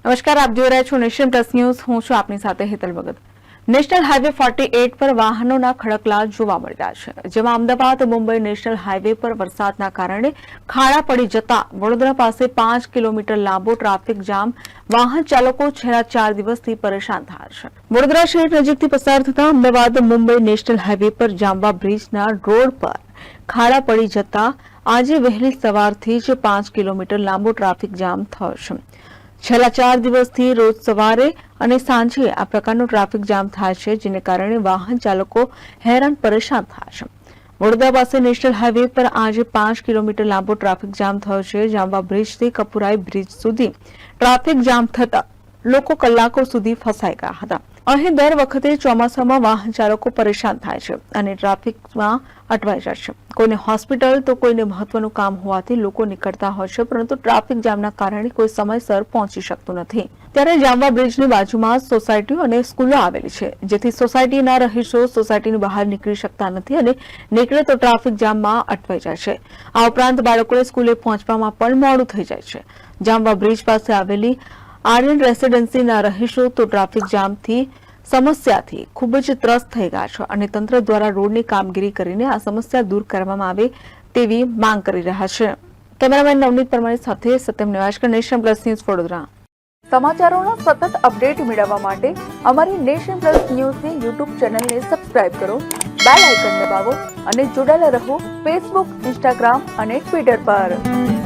નમસ્કાર, આપ જોઈ રહ્યા છો નેશન પ્લસ ન્યૂઝ. હું છું આપની સાથે હેતલ ભગત. નેશનલ હાઈવે 48 પર વાહનોના ખડકલા જોવા મળી રહ્યા છે, જેમાં અમદાવાદ મુંબઈ નેશનલ હાઈવે પર વરસાદના કારણે ખાડા પડી જતા વડોદરા પાસે 5 કિલોમીટર લાંબો ટ્રાફિક જામ. વાહન ચાલકો છેલ્લા 4 દિવસથી પરેશાન થયા છે. વડોદરા શહેર નજીકથી પસાર થતા અમદાવાદ મુંબઈ નેશનલ હાઈવે પર જાંબા બ્રિજના રોડ પર ખાડા પડી જતા આજે વહેલી સવારથી જ 5 કિલોમીટર લાંબો ટ્રાફિક જામ થયો છે. છેલ્લા 4 દિવસથી રોજ સવારે અને સાંજે આ પ્રકારનો ટ્રાફિક જામ થાય છે, જેને કારણે વાહન ચાલકો હેરાન પરેશાન થાય છે. વડોદરા પાસે નેશનલ હાઈવે પર આજે 5 કિલોમીટર લાંબો ટ્રાફિક જામ થયો છે. જાંબા બ્રિજથી કપુરાઈ બ્રિજ સુધી ટ્રાફિક જામ થતા લોકો કલાકો સુધી ફસાઈ ગયા હતા. અહીં દર વખતે ચોમાસામાં વાહન ચાલકો પરેશાન થાય છે અને ટ્રાફિકમાં અટવાઈ જાય છે. કોઈને હોસ્પિટલ તો કોઈને મહત્વનું કામ હોવાથી લોકો નીકળતા હોય છે, પરંતુ ટ્રાફિક જામના કારણે કોઈ સમયસર પહોંચી શકતું નથી. ત્યારે જાંબા બ્રિજની બાજુમાં સોસાયટીઓ અને સ્કૂલો આવેલી છે, જેથી સોસાયટીના રહીશો સોસાયટીની બહાર નીકળી શકતા નથી અને નીકળે તો ટ્રાફિક જામમાં અટવાઈ જાય છે. આ ઉપરાંત બાળકોને સ્કૂલે પહોંચવામાં પણ મોડું થઈ જાય છે. જાંબા બ્રિજ પાસે આવેલી આર્યન રેસીડેન્સીના રહીશો તો ટ્રાફિક જામથી સમસ્યાથી ખૂબ જ ત્રસ્ત થઈ ગયા છે અને તંત્ર દ્વારા રોડની કામગીરી કરીને આ સમસ્યા દૂર કરવામાં આવે તેવી માંગ કરી રહ્યા છે. કેમેરામેન નવનીત પરમાર સાથે Satyam Nivaskar, nation plus news, Vadodara. સમાચારોનો સતત અપડેટ મેળવવા માટે અમારી નેશન પ્લસ ન્યૂઝની યુટ્યુબ ચેનલને સબસ્ક્રાઇબ કરો, બેલ આઇકન દબાવો અને જોડાયેલા રહો ફેસબુક, ઇન્સ્ટાગ્રામ અને ટ્વિટર પર.